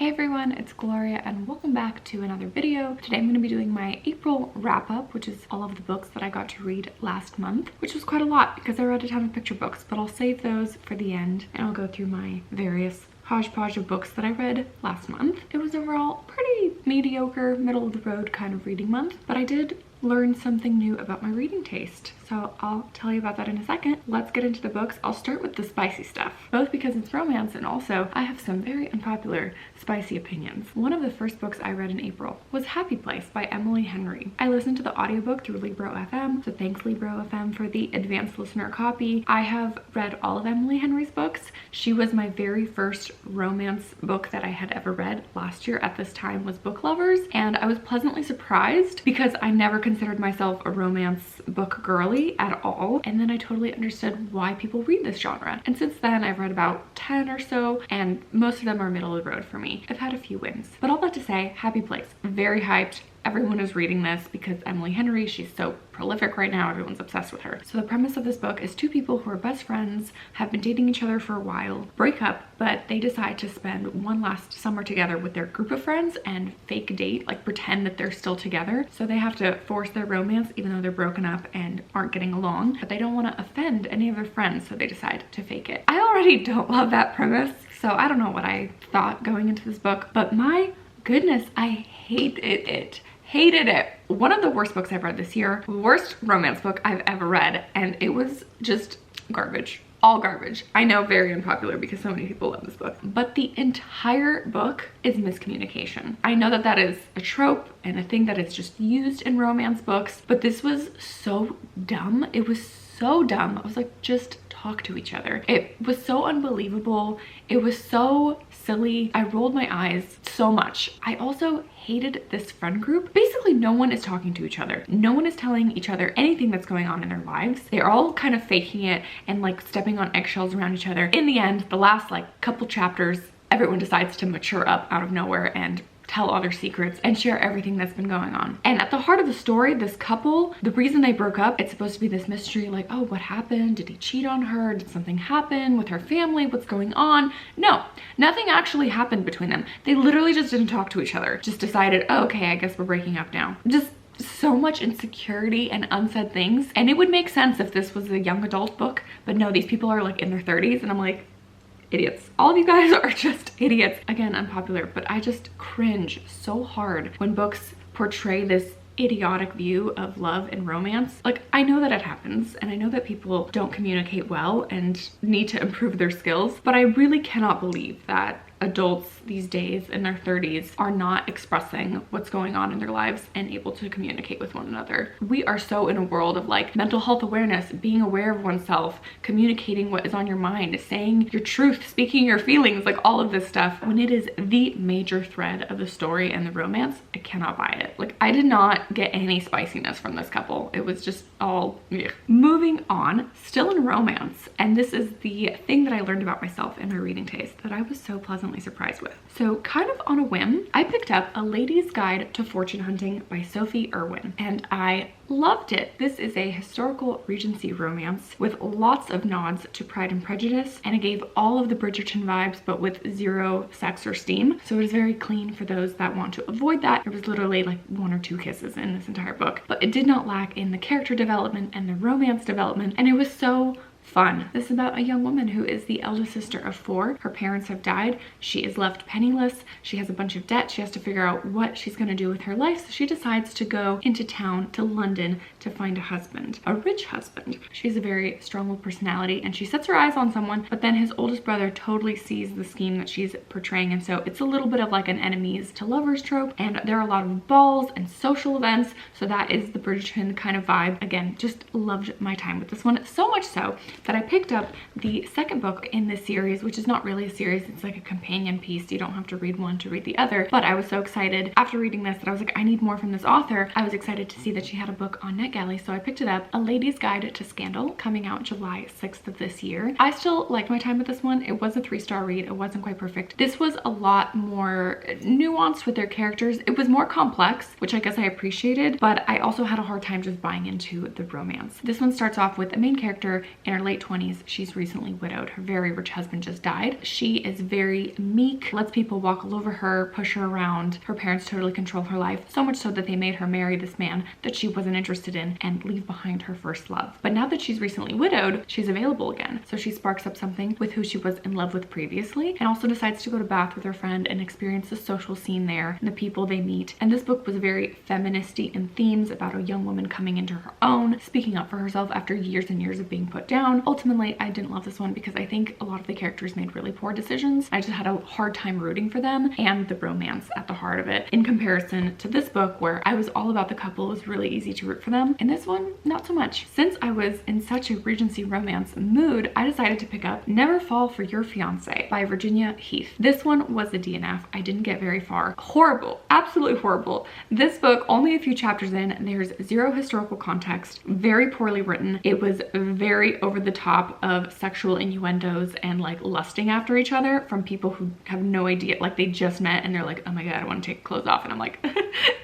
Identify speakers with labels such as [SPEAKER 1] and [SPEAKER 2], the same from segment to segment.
[SPEAKER 1] Hey everyone, it's Gloria and welcome back to another video. Today I'm going to be doing my April wrap-up, which is all of the books that I got to read last month, which was quite a lot because I read a ton of picture books, but I'll save those for the end and I'll go through my various hodgepodge of books that I read last month. It was overall pretty mediocre, middle of the road kind of reading month, but I did learn something new about my reading taste. So I'll tell you about that in a second. Let's get into the books. I'll start with the spicy stuff, both because it's romance and also I have some very unpopular spicy opinions. One of the first books I read in April was Happy Place by Emily Henry. I listened to the audiobook through Libro FM, so thanks Libro FM for the advanced listener copy. I have read all of Emily Henry's books. She was my very first romance book that I had ever read last year at this time was Book Lovers, and I was pleasantly surprised because I never considered myself a romance book girly at all, and then I totally understood why people read this genre. And since then I've read about 10 or so, and most of them are middle of the road for me. I've had a few wins, but all that to say, Happy Place, very hyped. Everyone is reading this because Emily Henry, she's so prolific right now, everyone's obsessed with her. So the premise of this book is two people who are best friends, have been dating each other for a while, break up, but they decide to spend one last summer together with their group of friends and fake date, like pretend that they're still together. So they have to force their romance even though they're broken up and aren't getting along, but they don't want to offend any of their friends, so they decide to fake it. I already don't love that premise, so I don't know what I thought going into this book, but my goodness, I hated it. Hated it. One of the worst books I've read this year, worst romance book I've ever read, and it was just garbage. All garbage. I know, very unpopular because so many people love this book, but the entire book is miscommunication. I know that that is a trope and a thing that is just used in romance books, but this was so dumb. It was so dumb. I was like, just talk to each other. It was so unbelievable. It was so silly. I rolled my eyes so much. I also hated this friend group. Basically, no one is talking to each other. No one is telling each other anything that's going on in their lives. They're all kind of faking it and like stepping on eggshells around each other. In the end, the last like couple chapters, everyone decides to mature up out of nowhere and tell all their secrets and share everything that's been going on. And at the heart of the story, this couple, the reason they broke up, it's supposed to be this mystery, like, oh, what happened? Did he cheat on her? Did something happen with her family? What's going on? No, nothing actually happened between them. They literally just didn't talk to each other. Just decided, oh, okay, I guess we're breaking up now. Just so much insecurity and unsaid things. And it would make sense if this was a young adult book, but no, these people are like in their 30s and I'm like, idiots. All of you guys are just idiots. Again, unpopular, but I just cringe so hard when books portray this idiotic view of love and romance. Like, I know that it happens and I know that people don't communicate well and need to improve their skills, but I really cannot believe that adults these days in their 30s are not expressing what's going on in their lives and able to communicate with one another. We are so in a world of like mental health awareness, being aware of oneself, communicating what is on your mind, saying your truth, speaking your feelings, like all of this stuff. When it is the major thread of the story and the romance, I cannot buy it. Like, I did not get any spiciness from this couple. It was just all ugh. Moving on, still in romance, and this is the thing that I learned about myself and my reading taste that I was so pleasantly surprised with. So kind of on a whim, I picked up A Lady's Guide to Fortune Hunting by Sophie Irwin, and I loved it. This is a historical Regency romance with lots of nods to Pride and Prejudice, and it gave all of the Bridgerton vibes but with zero sex or steam. So it is very clean for those that want to avoid that. There was literally like 1 or 2 kisses in this entire book, but it did not lack in the character development and the romance development, and it was so fun. This is about a young woman who is the eldest sister of 4. Her parents have died. She is left penniless. She has a bunch of debt. She has to figure out what she's going to do with her life. So she decides to go into town to London to find a husband, a rich husband. She's a very strong-willed personality and she sets her eyes on someone, but then his oldest brother totally sees the scheme that she's portraying, and so it's a little bit of like an enemies to lovers trope, and there are a lot of balls and social events, so that is the Bridgerton kind of vibe. Again, just loved my time with this one, so much so that I picked up the second book in this series, which is not really a series, it's like a companion piece. You don't have to read one to read the other, but I was so excited after reading this that I was like, I need more from this author. I was excited to see that she had a book on NetGalley, so I picked it up. A Lady's Guide to Scandal, coming out July 6th of this year. I still liked my time with this one. It was a 3-star read. It wasn't quite perfect. This was a lot more nuanced with their characters. It was more complex, which I guess I appreciated, but I also had a hard time just buying into the romance. This one starts off with a main character in her late 20s. She's recently widowed. Her very rich husband just died. She is very meek, lets people walk all over her, push her around. Her parents totally control her life, so much so that they made her marry this man that she wasn't interested in and leave behind her first love. But now that she's recently widowed, she's available again. So she sparks up something with who she was in love with previously, and also decides to go to Bath with her friend and experience the social scene there and the people they meet. And this book was very feministy in themes, about a young woman coming into her own, speaking up for herself after years and years of being put down. Ultimately, I didn't love this one because I think a lot of the characters made really poor decisions. I just had a hard time rooting for them and the romance at the heart of it, in comparison to this book where I was all about the couple. It was really easy to root for them, and this one, not so much. Since I was in such a Regency romance mood, I decided to pick up Never Fall for Your Fiancé by Virginia Heath. This one was a DNF. I didn't get very far. Horrible, absolutely horrible. This book, only a few chapters in, there's zero historical context, very poorly written. It was very over the top of sexual innuendos and like lusting after each other from people who have no idea, like they just met and they're like, oh my god, I want to take clothes off, and I'm like,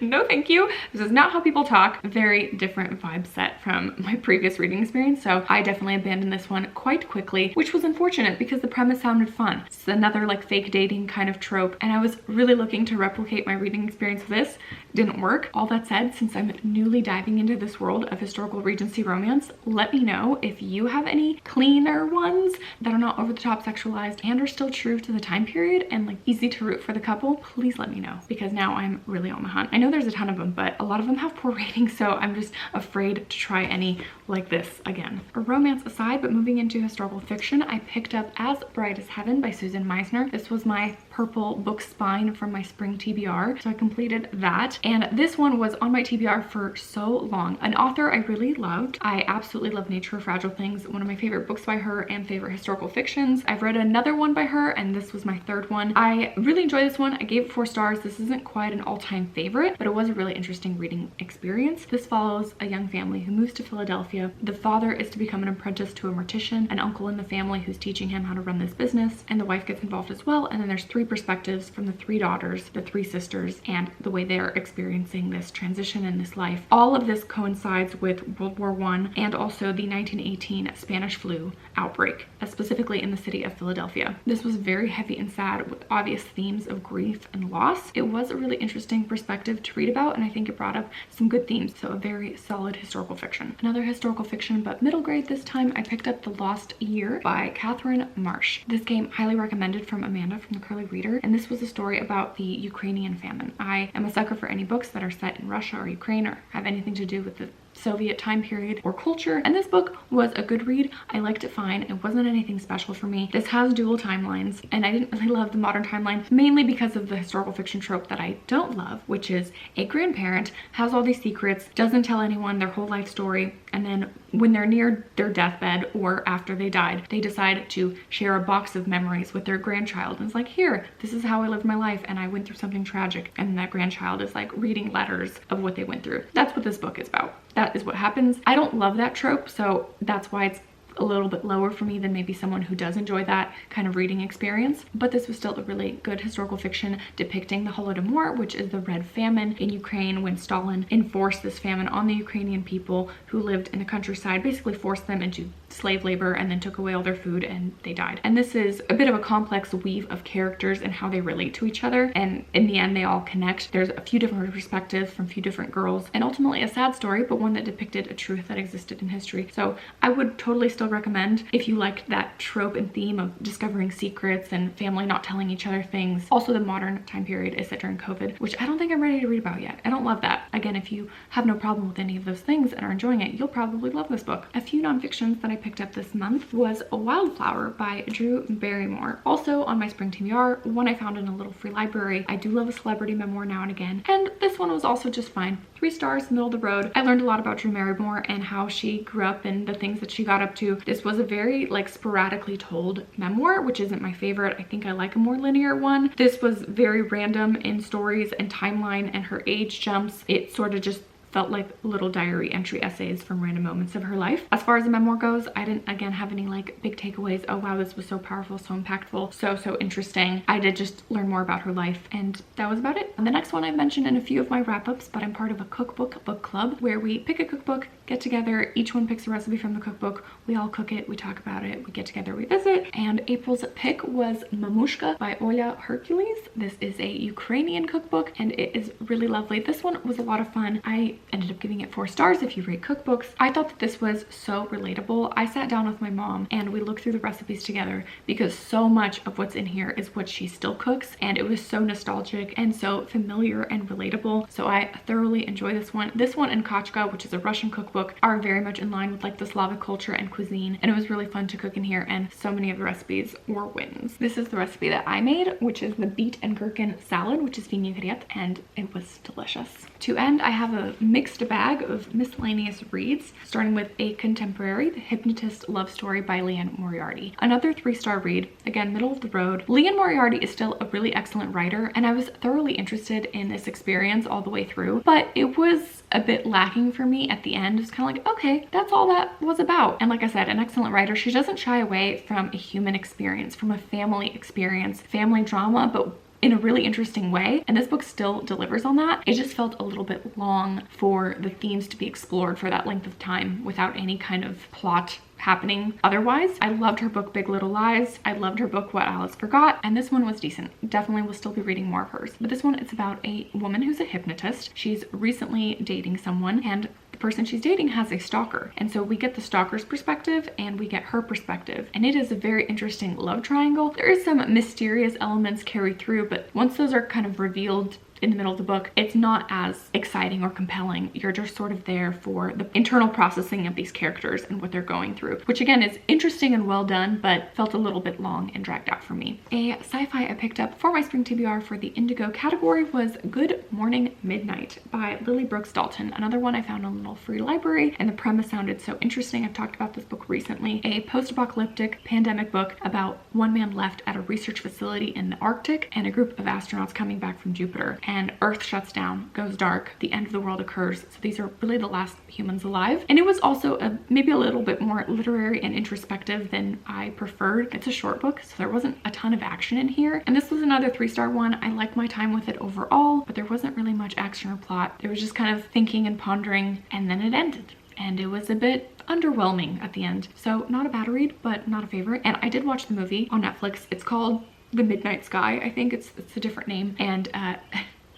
[SPEAKER 1] no thank you, this is not how people talk. Very different vibe set from my previous reading experience, so I definitely abandoned this one quite quickly, which was unfortunate because the premise sounded fun. It's another like fake dating kind of trope, and I was really looking to replicate my reading experience with this. Didn't work. All that said, since I'm newly diving into this world of historical Regency romance, let me know if you have any cleaner ones that are not over the top sexualized and are still true to the time period and like easy to root for the couple. Please let me know, because now I'm really on the hunt. I know there's a ton of them, but a lot of them have poor ratings, so I'm just afraid to try any like this again. Romance aside, but moving into historical fiction, I picked up As Bright as Heaven by Susan Meisner. This was my purple book spine from my spring TBR, so I completed that, and this one was on my TBR for so long. An author I really loved. I absolutely love Nature of Fragile Things, one of my favorite books by her and favorite historical fictions. I've read another one by her, and this was my third one. I really enjoyed this one. I gave it 4 stars. This isn't quite an all-time favorite, but it was a really interesting reading experience. This follows a young family who moves to Philadelphia. The father is to become an apprentice to a mortician, an uncle in the family who's teaching him how to run this business, and the wife gets involved as well. And then there's 3 perspectives from the 3 daughters, the 3 sisters, and the way they're experiencing this transition in this life. All of this coincides with World War I and also the 1918 Spanish flu outbreak, specifically in the city of Philadelphia. This was very heavy and sad with obvious themes of grief and loss. It was a really interesting perspective to read about, and I think it brought up some good themes, so a very solid historical fiction. Another historical fiction, but middle grade this time, I picked up The Lost Year by Catherine Marsh. This came highly recommended from Amanda from the Curly Reader, and this was a story about the Ukrainian famine. I am a sucker for any books that are set in Russia or Ukraine or have anything to do with the Soviet time period or culture, and this book was a good read. I liked it fine. It wasn't anything special for me. This has dual timelines, and I didn't really love the modern timeline, mainly because of the historical fiction trope that I don't love, which is a grandparent has all these secrets, doesn't tell anyone their whole life story, and then when they're near their deathbed or after they died, they decide to share a box of memories with their grandchild. And it's like, here, this is how I lived my life and I went through something tragic. And that grandchild is like reading letters of what they went through. That's what this book is about. That is what happens. I don't love that trope, so that's why it's a little bit lower for me than maybe someone who does enjoy that kind of reading experience. But this was still a really good historical fiction depicting the Holodomor, which is the Red Famine in Ukraine when Stalin enforced this famine on the Ukrainian people who lived in the countryside, basically forced them into slave labor and then took away all their food and they died. And this is a bit of a complex weave of characters and how they relate to each other, and in the end they all connect. There's a few different perspectives from a few different girls, and ultimately a sad story, but one that depicted a truth that existed in history. So I would totally still recommend if you liked that trope and theme of discovering secrets and family not telling each other things. Also, the modern time period is set during COVID, which I don't think I'm ready to read about yet. I don't love that. Again, if you have no problem with any of those things and are enjoying it, you'll probably love this book. A few nonfictions that I picked up this month was A Wildflower by Drew Barrymore, also on my spring TBR, one I found in a little free library. I do love a celebrity memoir now and again, and this one was also just fine. 3 stars, middle of the road. I learned a lot about Drew Barrymore and how she grew up and the things that she got up to. This was a very like sporadically told memoir, which isn't my favorite. I think I like a more linear one. This was very random in stories and timeline and her age jumps. It sort of just felt like little diary entry essays from random moments of her life. As far as the memoir goes, I didn't again have any like big takeaways. Oh wow, this was so powerful, so impactful, so interesting. I did just learn more about her life, and that was about it. And the next one I've mentioned in a few of my wrap-ups, but I'm part of a cookbook book club where we pick a cookbook get together. Each one picks a recipe from the cookbook. We all cook it, we talk about it, we get together, we visit. And April's pick was Mamushka by Oля Hercules. This is a Ukrainian cookbook and it is really lovely. This one was a lot of fun. I ended up giving it 4 stars if you rate cookbooks. I thought that this was so relatable. I sat down with my mom and we looked through the recipes together because so much of what's in here is what she still cooks, and it was so nostalgic and so familiar and relatable. So I thoroughly enjoy this one. This one and Kachka, which is a Russian cookbook, are very much in line with like the Slavic culture and cuisine, and it was really fun to cook in here, and so many of the recipes were wins. This is the recipe that I made, which is the beet and gherkin salad, which is vinaigrette, and it was delicious. To end, I have a mixed bag of miscellaneous reads, starting with a contemporary, The Hypnotist Love Story by Liane Moriarty. Another 3-star read, again, middle of the road. Liane Moriarty is still a really excellent writer, and I was thoroughly interested in this experience all the way through, but it was a bit lacking for me at the end. It's kind of like, okay, that's all that was about. And like I said, an excellent writer. She doesn't shy away from a human experience, from a family experience, family drama, but in a really interesting way, and this book still delivers on that. It just felt a little bit long for the themes to be explored for that length of time without any kind of plot happening otherwise. I loved her book Big Little Lies. I loved her book What Alice Forgot, and this one was decent. Definitely will still be reading more of hers. But this one is about a woman who's a hypnotist. She's recently dating someone, and the person she's dating has a stalker, and so we get the stalker's perspective and we get her perspective, and it is a very interesting love triangle. There is some mysterious elements carried through, but once those are kind of revealed in the middle of the book, it's not as exciting or compelling. You're just sort of there for the internal processing of these characters and what they're going through, which again is interesting and well done, but felt a little bit long and dragged out for me. A sci-fi I picked up for my spring TBR for the Indigo category was Good Morning Midnight by Lily Brooks Dalton. Another one I found on a little free library, and the premise sounded so interesting. I've talked about this book recently. A post-apocalyptic pandemic book about one man left at a research facility in the Arctic and a group of astronauts coming back from Jupiter, and Earth shuts down, goes dark, the end of the world occurs. So these are really the last humans alive. And it was also maybe a little bit more literary and introspective than I preferred. It's a short book, so there wasn't a ton of action in here. And this was another 3-star one. I liked my time with it overall, but there wasn't really much action or plot. There was just kind of thinking and pondering, and then it ended. And it was a bit underwhelming at the end. So not a bad read, but not a favorite. And I did watch the movie on Netflix. It's called The Midnight Sky. I think it's a different name. And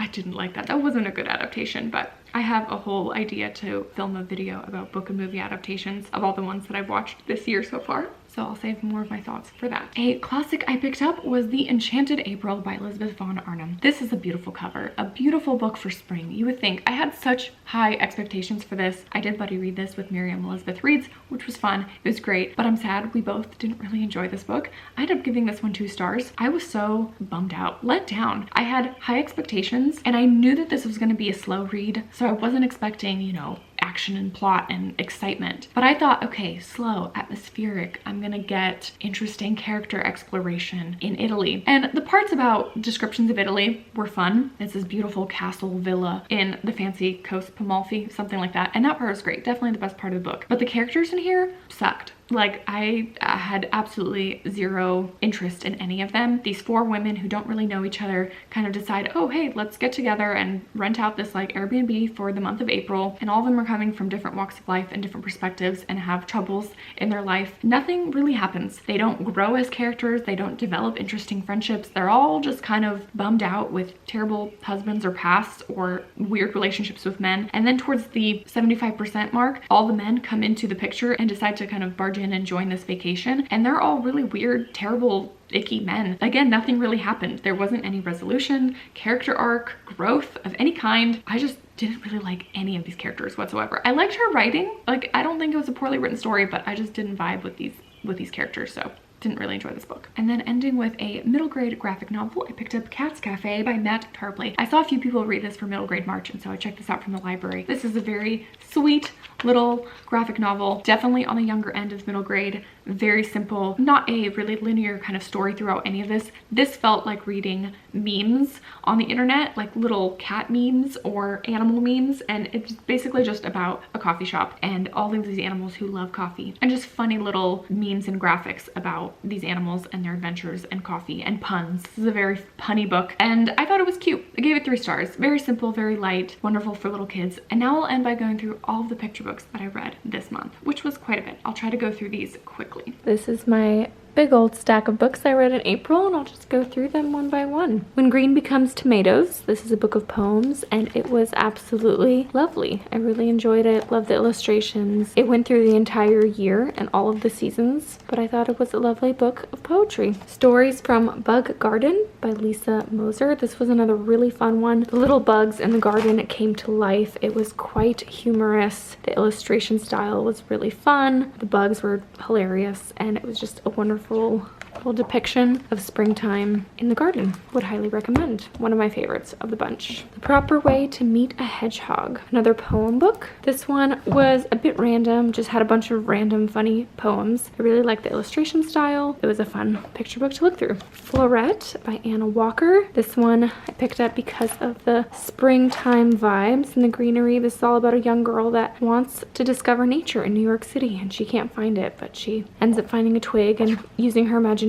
[SPEAKER 1] I didn't like that. That wasn't a good adaptation, but I have a whole idea to film a video about book and movie adaptations of all the ones that I've watched this year so far. So I'll save more of my thoughts for that. A classic I picked up was The Enchanted April by Elizabeth Von Arnim. This is a beautiful cover, a beautiful book for spring. You would think. I had such high expectations for this. I did buddy read this with Miriam Elizabeth Reads, which was fun. It was great, but I'm sad we both didn't really enjoy this book. I ended up giving this one 2 stars. I was so bummed out, let down. I had high expectations, and I knew that this was going to be a slow read, so I wasn't expecting, you know, action and plot and excitement. But I thought, okay, slow, atmospheric. I'm gonna get interesting character exploration in Italy. And the parts about descriptions of Italy were fun. It's this beautiful castle villa in the fancy coast, Amalfi, something like that. And that part was great, definitely the best part of the book. But the characters in here sucked. Like, I had absolutely zero interest in any of them. These 4 women who don't really know each other kind of decide, oh, hey, let's get together and rent out this like Airbnb for the month of April. And all of them are coming from different walks of life and different perspectives and have troubles in their life. Nothing really happens. They don't grow as characters. They don't develop interesting friendships. They're all just kind of bummed out with terrible husbands or past or weird relationships with men. And then towards the 75% mark, all the men come into the picture and decide to kind of barge in and join this vacation, and they're all really weird, terrible, icky men. Again, nothing really happened. There wasn't any resolution, character arc, growth of any kind. I just didn't really like any of these characters whatsoever. I liked her writing. Like, I don't think it was a poorly written story, but I just didn't vibe with these characters, so didn't really enjoy this book. And then ending with a middle grade graphic novel, I picked up Cat's Cafe by Matt Tarpley. I saw a few people read this for middle grade March, and so I checked this out from the library. This is a very sweet little graphic novel, definitely on the younger end of middle grade. Very simple, not a really linear kind of story throughout any of this. This felt like reading memes on the internet, like little cat memes or animal memes, and it's basically just about a coffee shop and all of these animals who love coffee, and just funny little memes and graphics about these animals and their adventures and coffee and puns. This is a very punny book, and I thought it was cute. Again, gave it 3 stars. Very simple, very light, wonderful for little kids. And now I'll end by going through all of the picture books that I read this month, which was quite a bit. I'll try to go through these quickly. This is my big old stack of books I read in April, and I'll just go through them one by one. When Green Becomes Tomatoes. This is a book of poems, and it was absolutely lovely. I really enjoyed it, loved the illustrations. It went through the entire year and all of the seasons, but I thought it was a lovely book of poetry. Stories from Bug Garden by Lisa Moser. This was another really fun one. The little bugs in the garden came to life. It was quite humorous. The illustration style was really fun. The bugs were hilarious, and it was just a wonderful little depiction of springtime in the garden. Would highly recommend. One of my favorites of the bunch. The Proper Way to Meet a Hedgehog. Another poem book. This one was a bit random, just had a bunch of random funny poems. I really liked the illustration style. It was a fun picture book to look through. Florette by Anna Walker. This one I picked up because of the springtime vibes and the greenery. This is all about a young girl that wants to discover nature in New York City, and she can't find it, but she ends up finding a twig and using her imagination.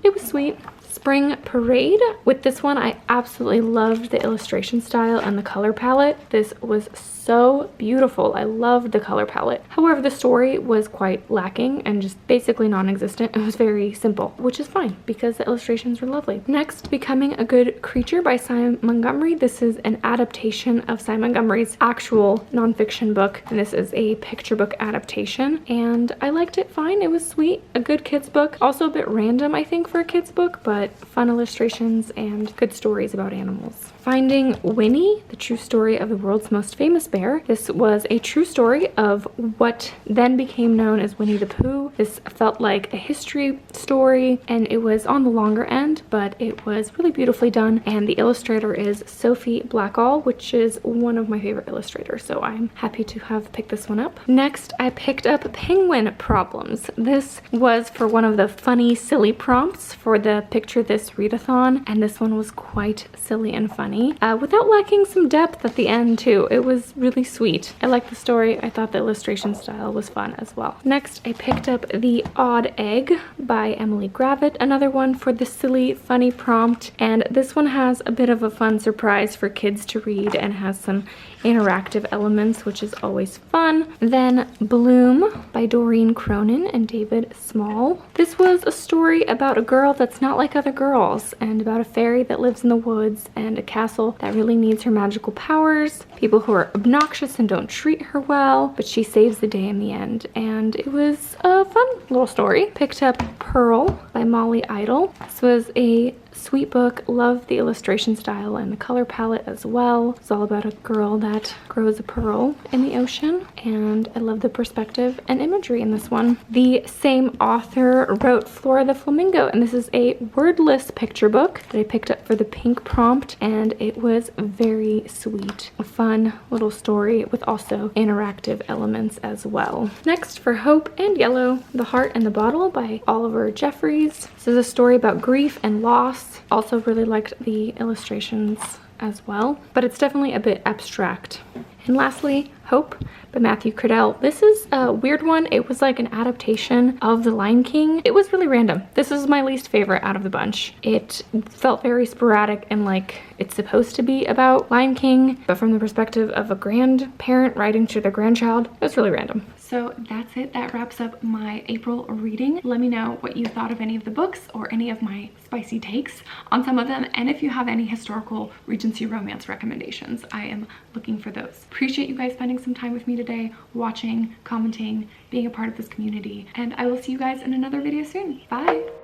[SPEAKER 1] It was sweet. Spring Parade. With this one, I absolutely loved the illustration style and the color palette. This was so beautiful. I loved the color palette. However, the story was quite lacking and just basically non-existent. It was very simple, which is fine because the illustrations were lovely. Next, Becoming a Good Creature by Cy Montgomery. This is an adaptation of Cy Montgomery's actual nonfiction book, and this is a picture book adaptation, and I liked it fine. It was sweet. A good kids book. Also a bit random, I think, for a kids book, but fun illustrations and good stories about animals. Finding Winnie, the true story of the world's most famous bear. This was a true story of what then became known as Winnie the Pooh. This felt like a history story, and it was on the longer end, but it was really beautifully done, and the illustrator is Sophie Blackall, which is one of my favorite illustrators, so I'm happy to have picked this one up. Next, I picked up Penguin Problems. This was for one of the funny, silly prompts for the Picture This readathon, and this one was quite silly and funny. Without lacking some depth at the end too. It was really sweet. I liked the story. I thought the illustration style was fun as well. Next, I picked up The Odd Egg by Emily Gravett, another one for the silly, funny prompt, and this one has a bit of a fun surprise for kids to read and has some interactive elements, which is always fun. Then Bloom by Doreen Cronin and David Small. This was a story about a girl that's not like other girls, and about a fairy that lives in the woods and a castle that really needs her magical powers, people who are obnoxious and don't treat her well, but she saves the day in the end, and it was a fun little story. Picked up Pearl by Molly Idle. This was a sweet book. Loved the illustration style and the color palette as well. It's all about a girl that grows a pearl in the ocean, and I love the perspective and imagery in this one. The same author wrote Flora the Flamingo, and this is a wordless picture book that I picked up for the pink prompt, and it was very sweet. A fun little story with also interactive elements as well. Next, for Hope and Yellow, The Heart and the Bottle by Oliver Jeffries. This is a story about grief and loss. Also really liked the illustrations as well, but it's definitely a bit abstract. And lastly, Hope by Matthew Cradell. This is a weird one. It was like an adaptation of The Lion King. It was really random. This is my least favorite out of the bunch. It felt very sporadic and like it's supposed to be about Lion King, but from the perspective of a grandparent writing to their grandchild. It was really random. So that's it. That wraps up my April reading. Let me know what you thought of any of the books or any of my spicy takes on some of them, and if you have any historical Regency romance recommendations, I am looking for those. Appreciate you guys spending some time with me today, watching, commenting, being a part of this community, and I will see you guys in another video soon. Bye!